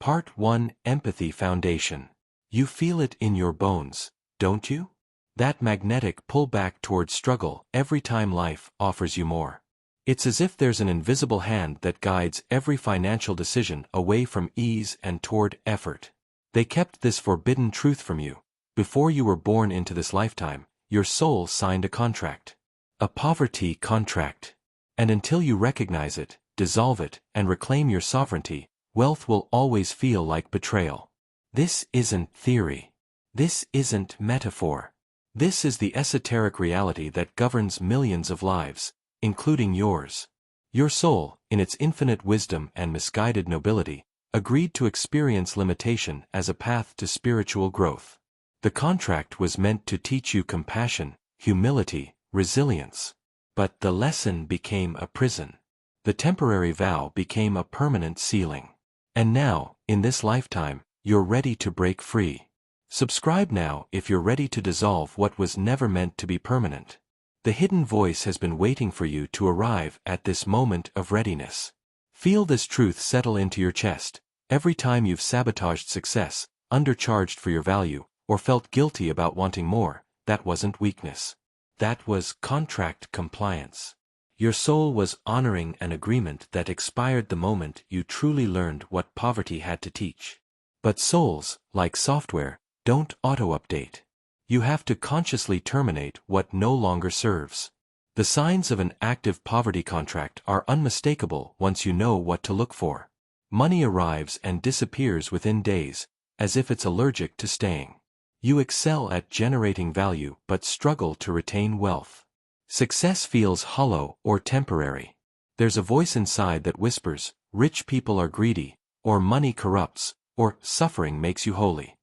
Part 1: Empathy Foundation. You feel it in your bones, don't you? That magnetic pull back towards struggle every time life offers you more. It's as if there's an invisible hand that guides every financial decision away from ease and toward effort. They kept this forbidden truth from you. Before you were born into this lifetime, your soul signed a contract. A poverty contract. And until you recognize it, dissolve it, and reclaim your sovereignty, wealth will always feel like betrayal. This isn't theory. This isn't metaphor. This is the esoteric reality that governs millions of lives, including yours. Your soul, in its infinite wisdom and misguided nobility, agreed to experience limitation as a path to spiritual growth. The contract was meant to teach you compassion, humility, resilience. But the lesson became a prison. The temporary vow became a permanent ceiling. And now, in this lifetime, you're ready to break free. Subscribe now if you're ready to dissolve what was never meant to be permanent. The hidden voice has been waiting for you to arrive at this moment of readiness. Feel this truth settle into your chest. Every time you've sabotaged success, undercharged for your value, or felt guilty about wanting more, that wasn't weakness. That was contract compliance. Your soul was honoring an agreement that expired the moment you truly learned what poverty had to teach. But souls, like software, don't auto-update. You have to consciously terminate what no longer serves. The signs of an active poverty contract are unmistakable once you know what to look for. Money arrives and disappears within days, as if it's allergic to staying. You excel at generating value but struggle to retain wealth. Success feels hollow or temporary. There's a voice inside that whispers, rich people are greedy, or money corrupts, or suffering makes you holy.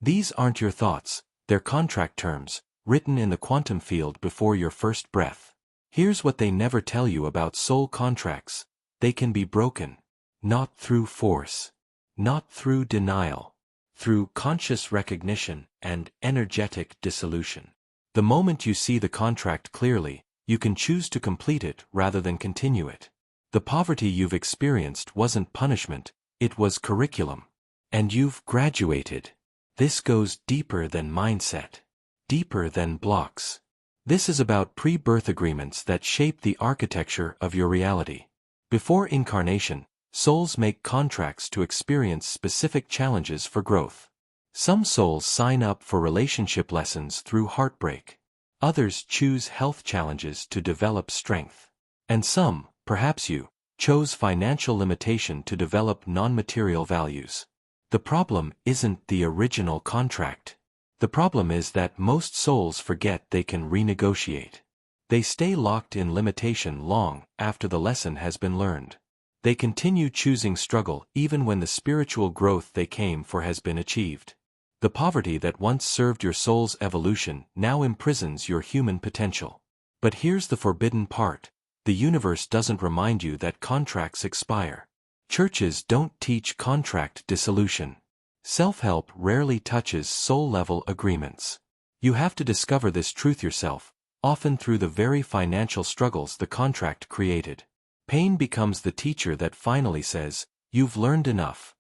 These aren't your thoughts, they're contract terms, written in the quantum field before your first breath. Here's what they never tell you about soul contracts: they can be broken. Not through force. Not through denial. Through conscious recognition and energetic dissolution. The moment you see the contract clearly, you can choose to complete it rather than continue it. The poverty you've experienced wasn't punishment, it was curriculum. And you've graduated. This goes deeper than mindset. Deeper than blocks. This is about pre-birth agreements that shape the architecture of your reality. Before incarnation, souls make contracts to experience specific challenges for growth. Some souls sign up for relationship lessons through heartbreak. Others choose health challenges to develop strength. And some, perhaps you, chose financial limitation to develop non-material values. The problem isn't the original contract. The problem is that most souls forget they can renegotiate. They stay locked in limitation long after the lesson has been learned. They continue choosing struggle even when the spiritual growth they came for has been achieved. The poverty that once served your soul's evolution now imprisons your human potential. But here's the forbidden part: the universe doesn't remind you that contracts expire. Churches don't teach contract dissolution. Self-help rarely touches soul-level agreements. You have to discover this truth yourself, often through the very financial struggles the contract created. Pain becomes the teacher that finally says, "You've learned enough."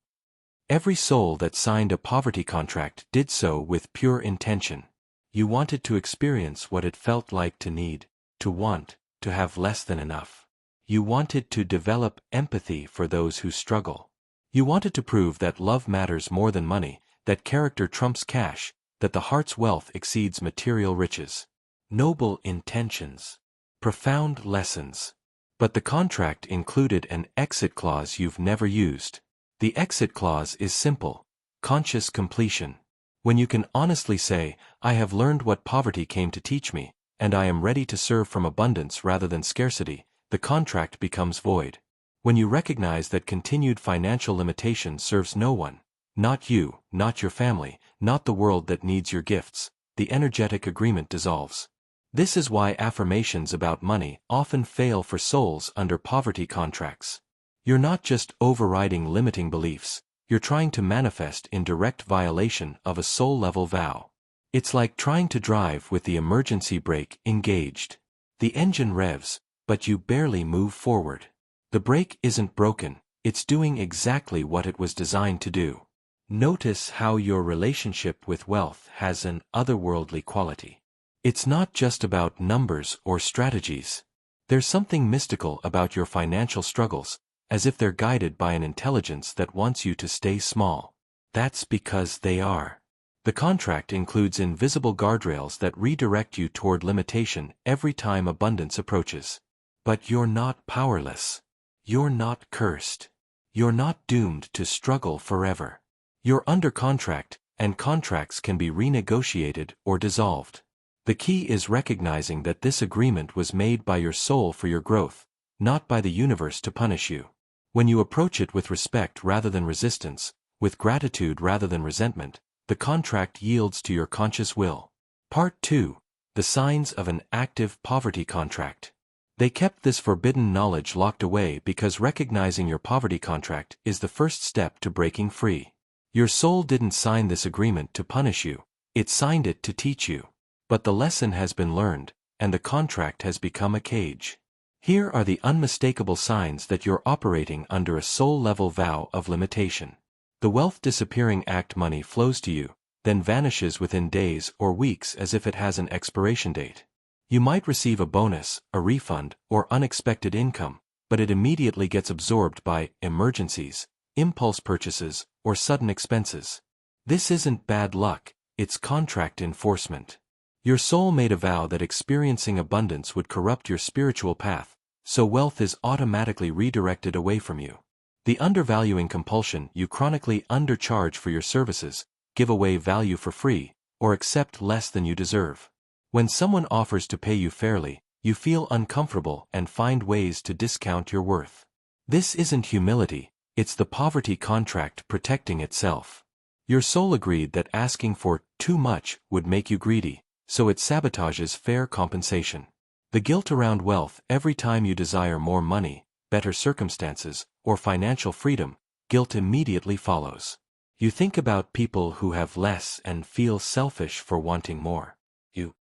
Every soul that signed a poverty contract did so with pure intention. You wanted to experience what it felt like to need, to want, to have less than enough. You wanted to develop empathy for those who struggle. You wanted to prove that love matters more than money, that character trumps cash, that the heart's wealth exceeds material riches. Noble intentions. Profound lessons. But the contract included an exit clause you've never used. The exit clause is simple: conscious completion. When you can honestly say, "I have learned what poverty came to teach me, and I am ready to serve from abundance rather than scarcity," the contract becomes void. When you recognize that continued financial limitation serves no one, not you, not your family, not the world that needs your gifts, the energetic agreement dissolves. This is why affirmations about money often fail for souls under poverty contracts. You're not just overriding limiting beliefs, you're trying to manifest in direct violation of a soul-level vow. It's like trying to drive with the emergency brake engaged. The engine revs, but you barely move forward. The brake isn't broken, it's doing exactly what it was designed to do. Notice how your relationship with wealth has an otherworldly quality. It's not just about numbers or strategies. There's something mystical about your financial struggles, as if they're guided by an intelligence that wants you to stay small. That's because they are. The contract includes invisible guardrails that redirect you toward limitation every time abundance approaches. But you're not powerless. You're not cursed. You're not doomed to struggle forever. You're under contract, and contracts can be renegotiated or dissolved. The key is recognizing that this agreement was made by your soul for your growth, not by the universe to punish you. When you approach it with respect rather than resistance, with gratitude rather than resentment, the contract yields to your conscious will. Part 2. The Signs of an Active Poverty Contract. They kept this forbidden knowledge locked away because recognizing your poverty contract is the first step to breaking free. Your soul didn't sign this agreement to punish you, it signed it to teach you. But the lesson has been learned, and the contract has become a cage. Here are the unmistakable signs that you're operating under a soul-level vow of limitation. The wealth disappearing act: money flows to you, then vanishes within days or weeks as if it has an expiration date. You might receive a bonus, a refund, or unexpected income, but it immediately gets absorbed by emergencies, impulse purchases, or sudden expenses. This isn't bad luck, it's contract enforcement. Your soul made a vow that experiencing abundance would corrupt your spiritual path, so wealth is automatically redirected away from you. The undervaluing compulsion: you chronically undercharge for your services, give away value for free, or accept less than you deserve. When someone offers to pay you fairly, you feel uncomfortable and find ways to discount your worth. This isn't humility, it's the poverty contract protecting itself. Your soul agreed that asking for too much would make you greedy, so it sabotages fair compensation. The guilt around wealth: every time you desire more money, better circumstances, or financial freedom, guilt immediately follows. You think about people who have less and feel selfish for wanting more. You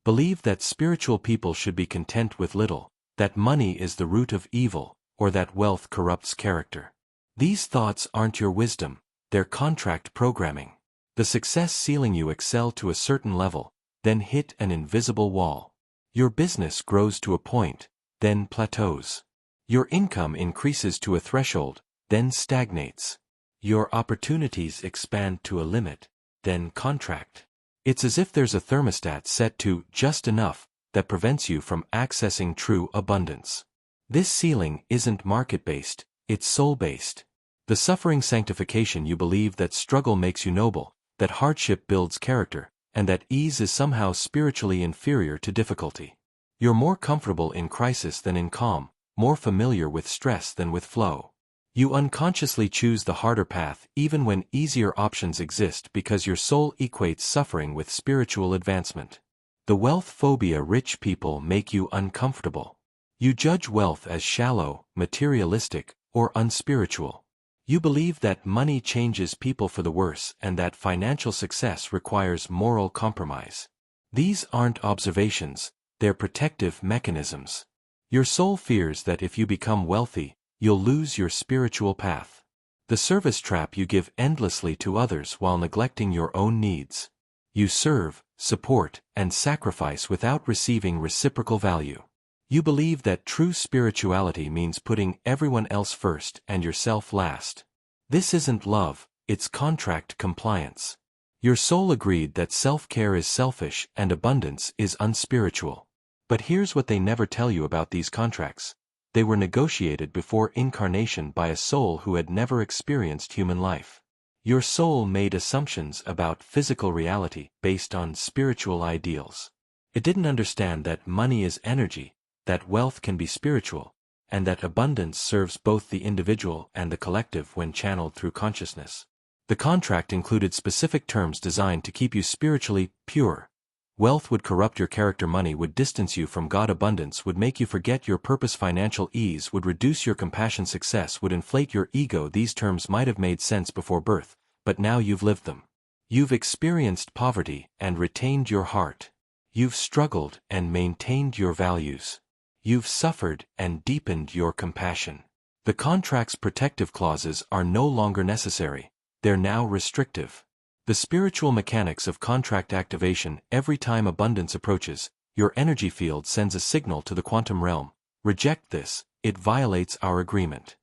believe that spiritual people should be content with little, that money is the root of evil, or that wealth corrupts character. These thoughts aren't your wisdom, they're contract programming. The success ceiling: you excel to a certain level, then hit an invisible wall. Your business grows to a point, then plateaus. Your income increases to a threshold, then stagnates. Your opportunities expand to a limit, then contract. It's as if there's a thermostat set to just enough that prevents you from accessing true abundance. This ceiling isn't market-based, it's soul-based. The suffering sanctification: you believe that struggle makes you noble, that hardship builds character, and that ease is somehow spiritually inferior to difficulty. You're more comfortable in crisis than in calm, more familiar with stress than with flow. You unconsciously choose the harder path even when easier options exist because your soul equates suffering with spiritual advancement. The wealth phobia: rich people make you uncomfortable. You judge wealth as shallow, materialistic, or unspiritual. You believe that money changes people for the worse and that financial success requires moral compromise. These aren't observations, they're protective mechanisms. Your soul fears that if you become wealthy, you'll lose your spiritual path. The service trap: you give endlessly to others while neglecting your own needs. You serve, support, and sacrifice without receiving reciprocal value. You believe that true spirituality means putting everyone else first and yourself last. This isn't love, it's contract compliance. Your soul agreed that self-care is selfish and abundance is unspiritual. But here's what they never tell you about these contracts: they were negotiated before incarnation by a soul who had never experienced human life. Your soul made assumptions about physical reality based on spiritual ideals. It didn't understand that money is energy, that wealth can be spiritual, and that abundance serves both the individual and the collective when channeled through consciousness. The contract included specific terms designed to keep you spiritually pure. Wealth would corrupt your character, money would distance you from God, abundance would make you forget your purpose, financial ease would reduce your compassion, success would inflate your ego. These terms might have made sense before birth, but now you've lived them. You've experienced poverty and retained your heart. You've struggled and maintained your values. You've suffered and deepened your compassion. The contract's protective clauses are no longer necessary, they're now restrictive. The spiritual mechanics of contract activation: every time abundance approaches, your energy field sends a signal to the quantum realm. Reject this, it violates our agreement.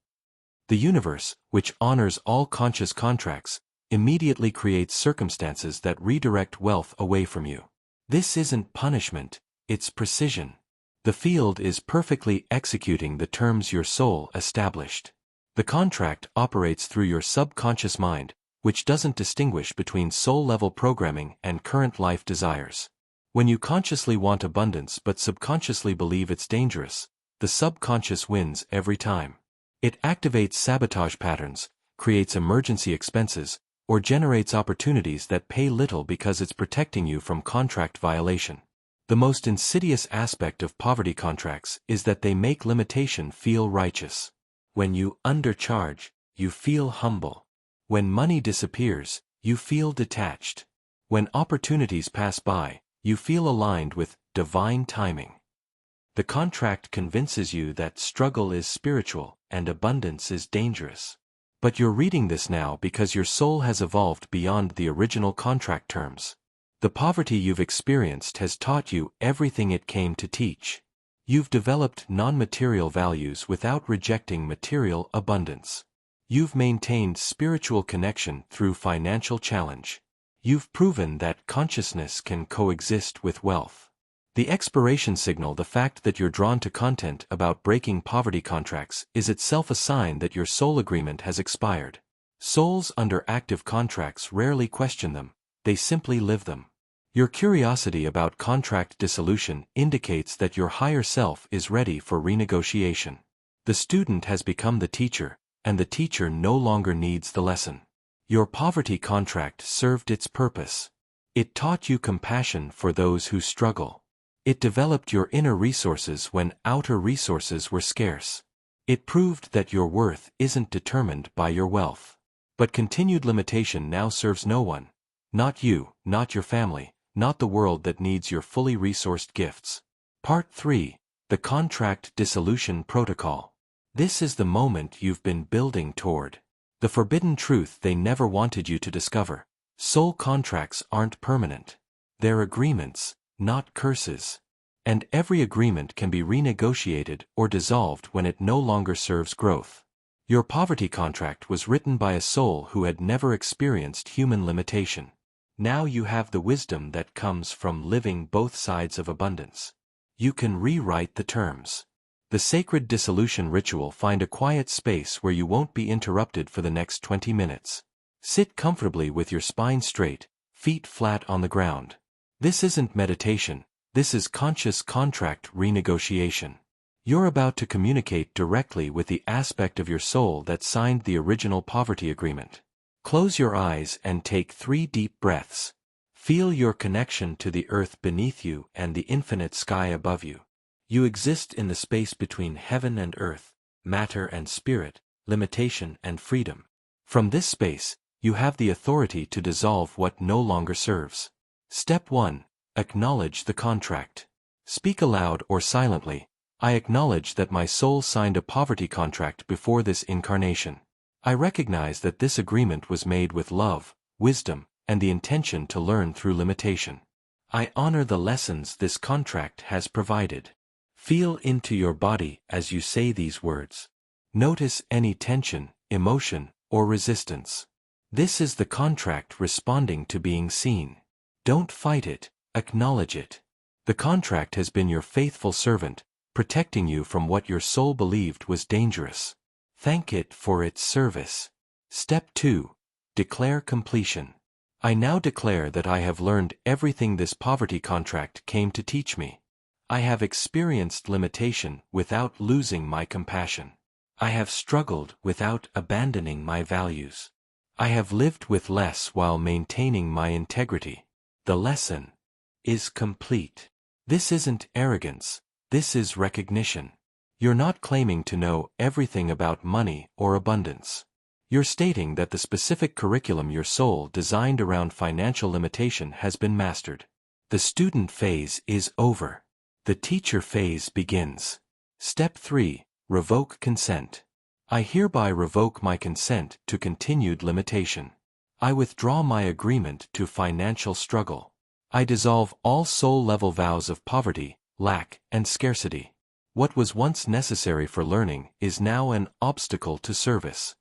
The universe, which honors all conscious contracts, immediately creates circumstances that redirect wealth away from you. This isn't punishment, it's precision. The field is perfectly executing the terms your soul established. The contract operates through your subconscious mind, which doesn't distinguish between soul-level programming and current life desires. When you consciously want abundance but subconsciously believe it's dangerous, the subconscious wins every time. It activates sabotage patterns, creates emergency expenses, or generates opportunities that pay little because it's protecting you from contract violation. The most insidious aspect of poverty contracts is that they make limitation feel righteous. When you undercharge, you feel humble. When money disappears, you feel detached. When opportunities pass by, you feel aligned with divine timing. The contract convinces you that struggle is spiritual and abundance is dangerous. But you're reading this now because your soul has evolved beyond the original contract terms. The poverty you've experienced has taught you everything it came to teach. You've developed non-material values without rejecting material abundance. You've maintained spiritual connection through financial challenge. You've proven that consciousness can coexist with wealth. The expiration signal: the fact that you're drawn to content about breaking poverty contracts is itself a sign that your soul agreement has expired. Souls under active contracts rarely question them, they simply live them. Your curiosity about contract dissolution indicates that your higher self is ready for renegotiation. The student has become the teacher, and the teacher no longer needs the lesson. Your poverty contract served its purpose. It taught you compassion for those who struggle. It developed your inner resources when outer resources were scarce. It proved that your worth isn't determined by your wealth. But continued limitation now serves no one. Not you, not your family, not the world that needs your fully resourced gifts. Part 3. The Contract Dissolution Protocol. This is the moment you've been building toward. The forbidden truth they never wanted you to discover. Soul contracts aren't permanent. They're agreements, not curses. And every agreement can be renegotiated or dissolved when it no longer serves growth. Your poverty contract was written by a soul who had never experienced human limitation. Now you have the wisdom that comes from living both sides of abundance. You can rewrite the terms. The sacred dissolution ritual: find a quiet space where you won't be interrupted for the next 20 minutes. Sit comfortably with your spine straight, feet flat on the ground. This isn't meditation, this is conscious contract renegotiation. You're about to communicate directly with the aspect of your soul that signed the original poverty agreement. Close your eyes and take 3 deep breaths. Feel your connection to the earth beneath you and the infinite sky above you. You exist in the space between heaven and earth, matter and spirit, limitation and freedom. From this space, you have the authority to dissolve what no longer serves. Step 1. Acknowledge the contract. Speak aloud or silently: I acknowledge that my soul signed a poverty contract before this incarnation. I recognize that this agreement was made with love, wisdom, and the intention to learn through limitation. I honor the lessons this contract has provided. Feel into your body as you say these words. Notice any tension, emotion, or resistance. This is the contract responding to being seen. Don't fight it, acknowledge it. The contract has been your faithful servant, protecting you from what your soul believed was dangerous. Thank it for its service. Step 2. Declare completion. I now declare that I have learned everything this poverty contract came to teach me. I have experienced limitation without losing my compassion. I have struggled without abandoning my values. I have lived with less while maintaining my integrity. The lesson is complete. This isn't arrogance, this is recognition. You're not claiming to know everything about money or abundance. You're stating that the specific curriculum your soul designed around financial limitation has been mastered. The student phase is over. The teacher phase begins. Step 3. Revoke consent. I hereby revoke my consent to continued limitation. I withdraw my agreement to financial struggle. I dissolve all soul-level vows of poverty, lack, and scarcity. What was once necessary for learning is now an obstacle to service.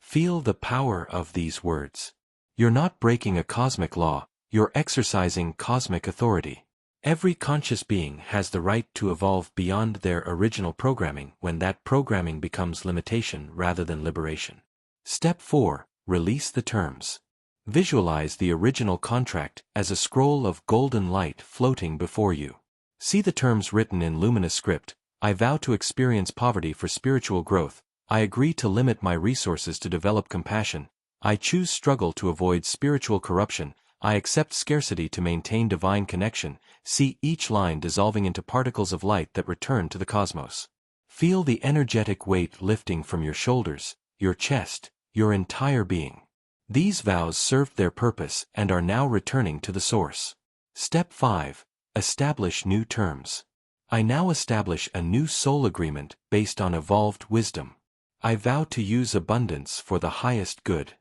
Feel the power of these words. You're not breaking a cosmic law, you're exercising cosmic authority. Every conscious being has the right to evolve beyond their original programming when that programming becomes limitation rather than liberation. Step 4. Release the terms. Visualize the original contract as a scroll of golden light floating before you. See the terms written in luminous script. I vow to experience poverty for spiritual growth. I agree to limit my resources to develop compassion. I choose struggle to avoid spiritual corruption. I accept scarcity to maintain divine connection. See each line dissolving into particles of light that return to the cosmos. Feel the energetic weight lifting from your shoulders, your chest, your entire being. These vows served their purpose and are now returning to the source. Step 5. Establish new terms. I now establish a new soul agreement based on evolved wisdom. I vow to use abundance for the highest good.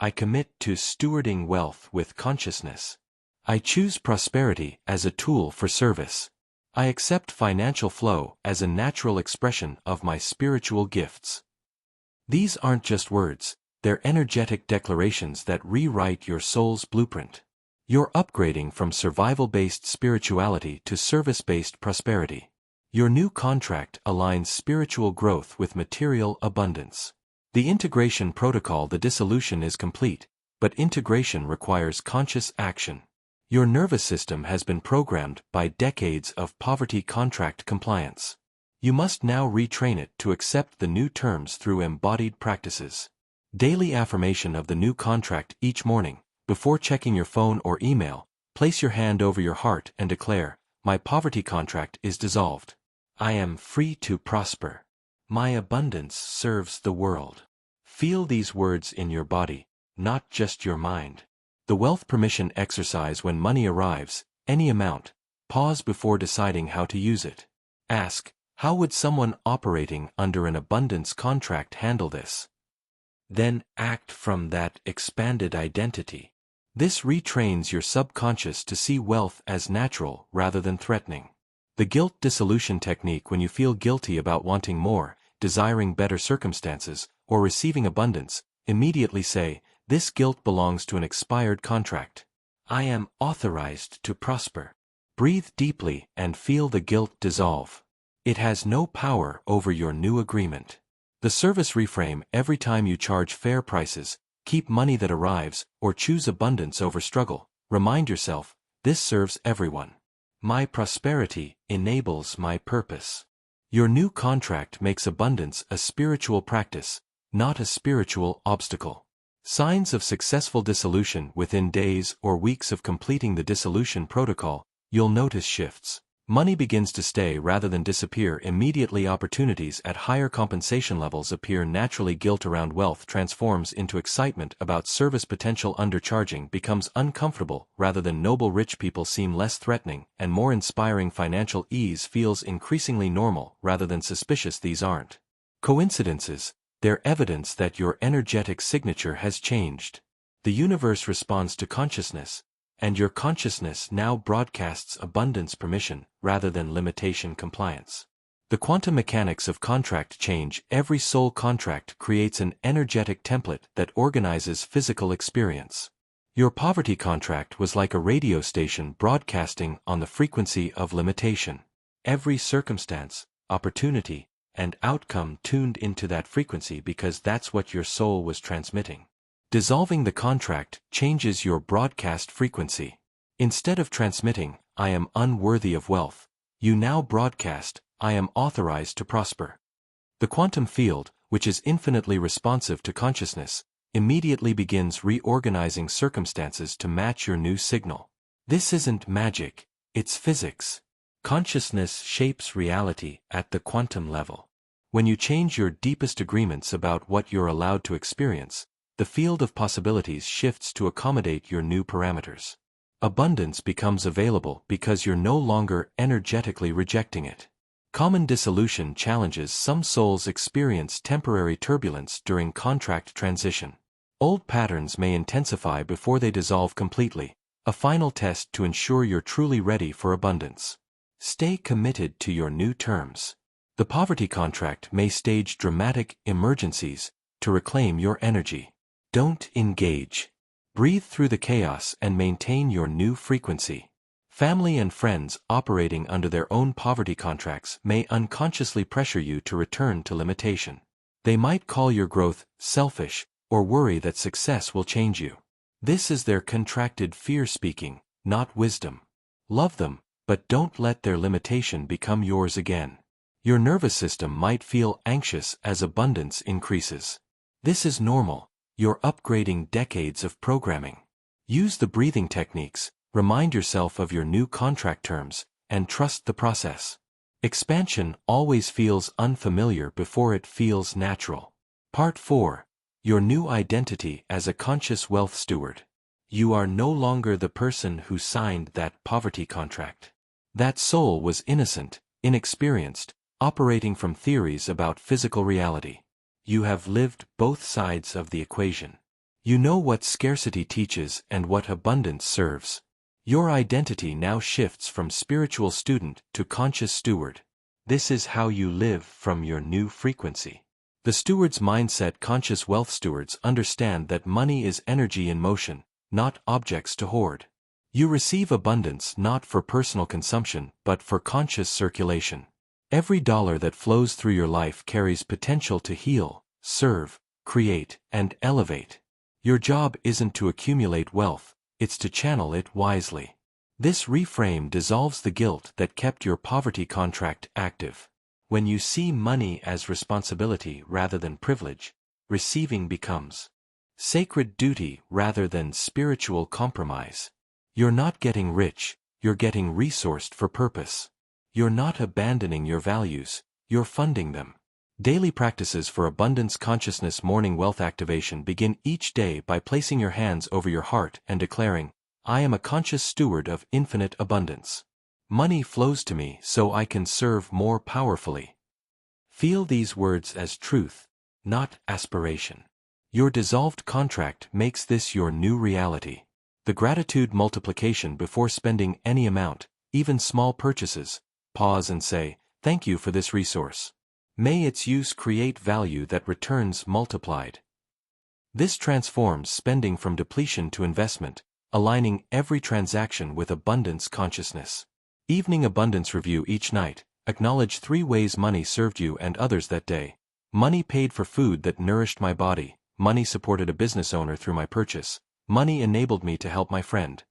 I commit to stewarding wealth with consciousness. I choose prosperity as a tool for service. I accept financial flow as a natural expression of my spiritual gifts. These aren't just words, they're energetic declarations that rewrite your soul's blueprint. You're upgrading from survival-based spirituality to service-based prosperity. Your new contract aligns spiritual growth with material abundance. The integration protocol, the dissolution, is complete, but integration requires conscious action. Your nervous system has been programmed by decades of poverty contract compliance. You must now retrain it to accept the new terms through embodied practices. Daily affirmation of the new contract each morning. Before checking your phone or email, place your hand over your heart and declare, "My poverty contract is dissolved. I am free to prosper. My abundance serves the world." Feel these words in your body, not just your mind. The wealth permission exercise: when money arrives, any amount, pause before deciding how to use it. Ask, how would someone operating under an abundance contract handle this? Then act from that expanded identity. This retrains your subconscious to see wealth as natural rather than threatening. The guilt dissolution technique: when you feel guilty about wanting more, desiring better circumstances, or receiving abundance, immediately say, "This guilt belongs to an expired contract. I am authorized to prosper." Breathe deeply and feel the guilt dissolve. It has no power over your new agreement. The service reframe: every time you charge fair prices, keep money that arrives, or choose abundance over struggle, remind yourself, "This serves everyone. My prosperity enables my purpose." Your new contract makes abundance a spiritual practice, not a spiritual obstacle. Signs of successful dissolution: within days or weeks of completing the dissolution protocol, you'll notice shifts. Money begins to stay rather than disappear immediately. Opportunities at higher compensation levels appear naturally. Guilt around wealth transforms into excitement about service. Potential undercharging becomes uncomfortable rather than noble. Rich people seem less threatening and more inspiring. Financial ease feels increasingly normal rather than suspicious. These aren't coincidences, they're evidence that your energetic signature has changed. The universe responds to consciousness, and your consciousness now broadcasts abundance permission rather than limitation compliance. The quantum mechanics of contract change: every soul contract creates an energetic template that organizes physical experience. Your poverty contract was like a radio station broadcasting on the frequency of limitation. Every circumstance, opportunity, and outcome tuned into that frequency because that's what your soul was transmitting. Dissolving the contract changes your broadcast frequency. Instead of transmitting, "I am unworthy of wealth," you now broadcast, "I am authorized to prosper." The quantum field, which is infinitely responsive to consciousness, immediately begins reorganizing circumstances to match your new signal. This isn't magic, it's physics. Consciousness shapes reality at the quantum level. When you change your deepest agreements about what you're allowed to experience, the field of possibilities shifts to accommodate your new parameters. Abundance becomes available because you're no longer energetically rejecting it. Common dissolution challenges some souls experience temporary turbulence during contract transition. Old patterns may intensify before they dissolve completely, a final test to ensure you're truly ready for abundance. Stay committed to your new terms. The poverty contract may stage dramatic emergencies to reclaim your energy. Don't engage. Breathe through the chaos and maintain your new frequency. Family and friends operating under their own poverty contracts may unconsciously pressure you to return to limitation. They might call your growth selfish or worry that success will change you. This is their contracted fear speaking, not wisdom. Love them, but don't let their limitation become yours again. Your nervous system might feel anxious as abundance increases. This is normal. You're upgrading decades of programming. Use the breathing techniques, remind yourself of your new contract terms, and trust the process. Expansion always feels unfamiliar before it feels natural. Part 4. Your new identity as a conscious wealth steward. You are no longer the person who signed that poverty contract. That soul was innocent, inexperienced, operating from theories about physical reality. You have lived both sides of the equation. You know what scarcity teaches and what abundance serves. Your identity now shifts from spiritual student to conscious steward. This is how you live from your new frequency. The steward's mindset. Conscious wealth stewards understand that money is energy in motion, not objects to hoard. You receive abundance not for personal consumption but for conscious circulation. Every dollar that flows through your life carries potential to heal, serve, create, and elevate. Your job isn't to accumulate wealth, it's to channel it wisely. This reframe dissolves the guilt that kept your poverty contract active. When you see money as responsibility rather than privilege, receiving becomes sacred duty rather than spiritual compromise. You're not getting rich, you're getting resourced for purpose. You're not abandoning your values, you're funding them. Daily practices for abundance consciousness. Morning wealth activation. Begin each day by placing your hands over your heart and declaring, I am a conscious steward of infinite abundance. Money flows to me so I can serve more powerfully. Feel these words as truth, not aspiration. Your dissolved contract makes this your new reality. The gratitude multiplication. Before spending any amount, even small purchases, pause and say, thank you for this resource. May its use create value that returns multiplied. This transforms spending from depletion to investment, aligning every transaction with abundance consciousness. Evening abundance review. Each night, acknowledge 3 ways money served you and others that day. Money paid for food that nourished my body. Money supported a business owner through my purchase. Money enabled me to help my friend.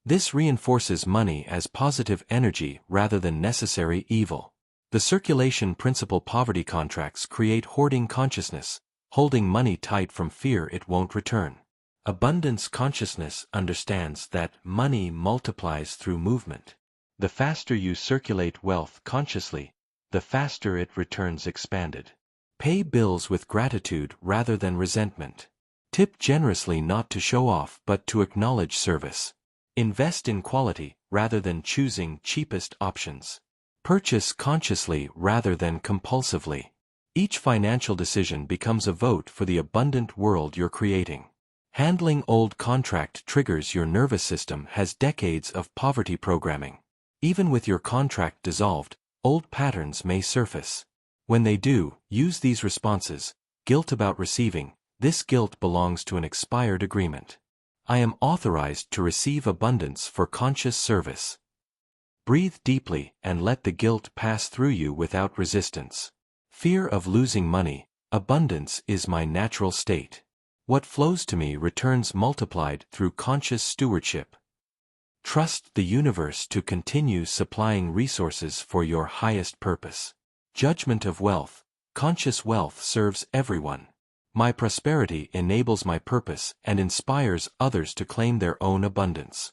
This reinforces money as positive energy rather than necessary evil. The circulation principle. Poverty contracts create hoarding consciousness, holding money tight from fear it won't return. Abundance consciousness understands that money multiplies through movement. The faster you circulate wealth consciously, the faster it returns expanded. Pay bills with gratitude rather than resentment. Tip generously, not to show off but to acknowledge service. Invest in quality rather than choosing cheapest options. Purchase consciously rather than compulsively. Each financial decision becomes a vote for the abundant world you're creating. Handling old contract triggers. Your nervous system has decades of poverty programming. Even with your contract dissolved, old patterns may surface. When they do, use these responses. Guilt about receiving. This guilt belongs to an expired agreement. I am authorized to receive abundance for conscious service. Breathe deeply and let the guilt pass through you without resistance. Fear of losing money. Abundance is my natural state. What flows to me returns multiplied through conscious stewardship. Trust the universe to continue supplying resources for your highest purpose. Judgment of wealth. Conscious wealth serves everyone. My prosperity enables my purpose and inspires others to claim their own abundance.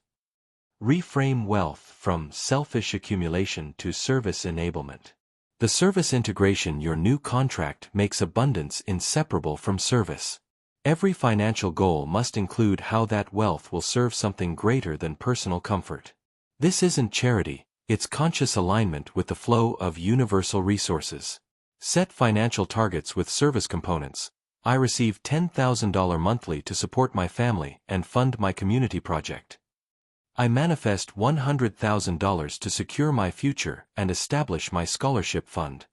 Reframe wealth from selfish accumulation to service enablement. The service integration. Your new contract makes abundance inseparable from service. Every financial goal must include how that wealth will serve something greater than personal comfort. This isn't charity, It's conscious alignment with the flow of universal resources. Set financial targets with service components. I receive $10,000 monthly to support my family and fund my community project. I manifest $100,000 to secure my future and establish my scholarship fund.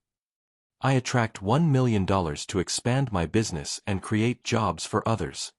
I attract $1 million to expand my business and create jobs for others.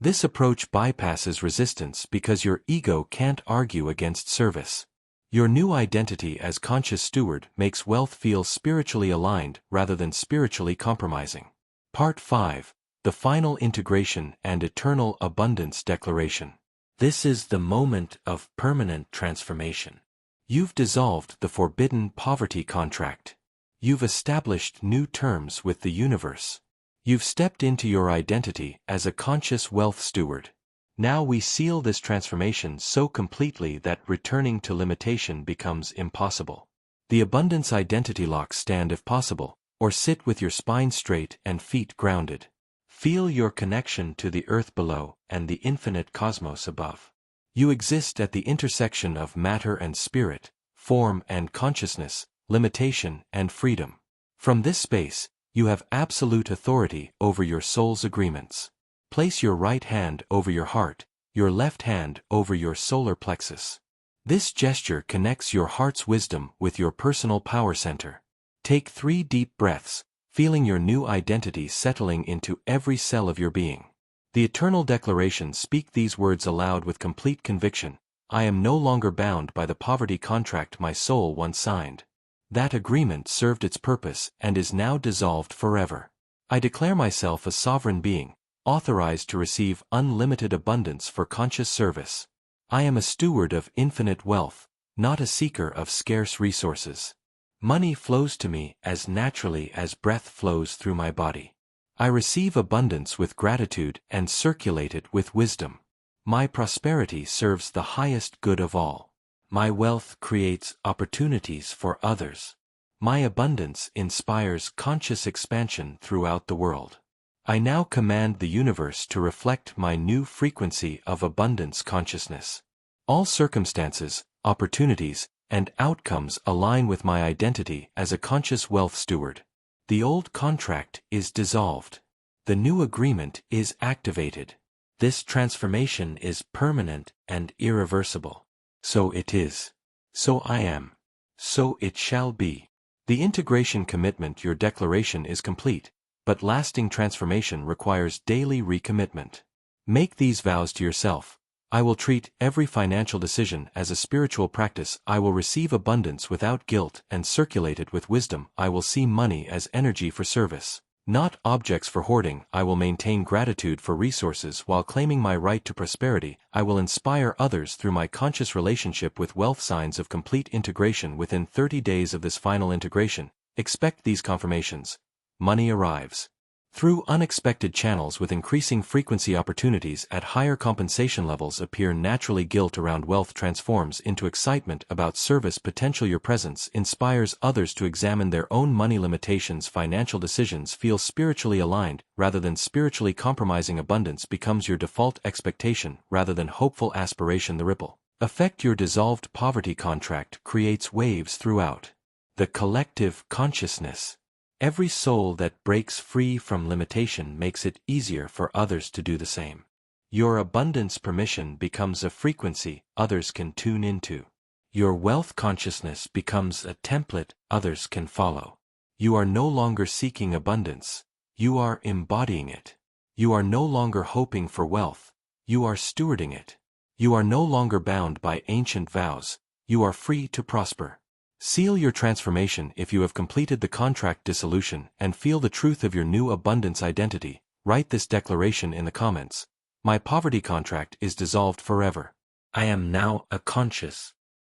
This approach bypasses resistance because your ego can't argue against service. Your new identity as conscious steward makes wealth feel spiritually aligned rather than spiritually compromising. Part 5. The Final Integration and Eternal Abundance Declaration. This is the moment of permanent transformation. You've dissolved the forbidden poverty contract. You've established new terms with the universe. You've stepped into your identity as a conscious wealth steward. Now we seal this transformation so completely that returning to limitation becomes impossible. The abundance identity locks stand if possible, or sit with your spine straight and feet grounded. Feel your connection to the earth below and the infinite cosmos above. You exist at the intersection of matter and spirit, form and consciousness, limitation and freedom. From this space, you have absolute authority over your soul's agreements. Place your right hand over your heart, your left hand over your solar plexus. This gesture connects your heart's wisdom with your personal power center. Take 3 deep breaths, feeling your new identity settling into every cell of your being. The eternal declaration: speak these words aloud with complete conviction. I am no longer bound by the poverty contract my soul once signed. That agreement served its purpose and is now dissolved forever. I declare myself a sovereign being, authorized to receive unlimited abundance for conscious service. I am a steward of infinite wealth, not a seeker of scarce resources. Money flows to me as naturally as breath flows through my body. I receive abundance with gratitude and circulate it with wisdom. My prosperity serves the highest good of all. My wealth creates opportunities for others. My abundance inspires conscious expansion throughout the world. I now command the universe to reflect my new frequency of abundance consciousness. All circumstances, opportunities, and outcomes align with my identity as a conscious wealth steward. The old contract is dissolved. The new agreement is activated. This transformation is permanent and irreversible. So it is. So I am. So it shall be. The integration commitment. Your declaration is complete, but lasting transformation requires daily recommitment. Make these vows to yourself. I will treat every financial decision as a spiritual practice. I will receive abundance without guilt and circulate it with wisdom. I will see money as energy for service, not objects for hoarding. I will maintain gratitude for resources while claiming my right to prosperity. I will inspire others through my conscious relationship with wealth. Signs of complete integration. Within 30 days of this final integration, expect these confirmations. Money arrives through unexpected channels with increasing frequency. Opportunities at higher compensation levels appear naturally. Guilt around wealth transforms into excitement about service potential. Your presence inspires others to examine their own money limitations. Financial decisions feel spiritually aligned rather than spiritually compromising. Abundance becomes your default expectation rather than hopeful aspiration. The ripple effect. Your dissolved poverty contract creates waves throughout the collective consciousness. Every soul that breaks free from limitation makes it easier for others to do the same. Your abundance permission becomes a frequency others can tune into. Your wealth consciousness becomes a template others can follow. You are no longer seeking abundance. You are embodying it. You are no longer hoping for wealth. You are stewarding it. You are no longer bound by ancient vows. You are free to prosper. Seal your transformation. If you have completed the contract dissolution and feel the truth of your new abundance identity, write this declaration in the comments. My poverty contract is dissolved forever. I am now a conscious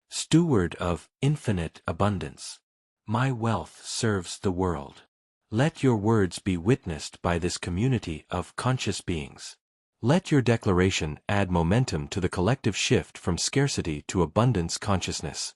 steward of infinite abundance. My wealth serves the world. Let your words be witnessed by this community of conscious beings. Let your declaration add momentum to the collective shift from scarcity to abundance consciousness.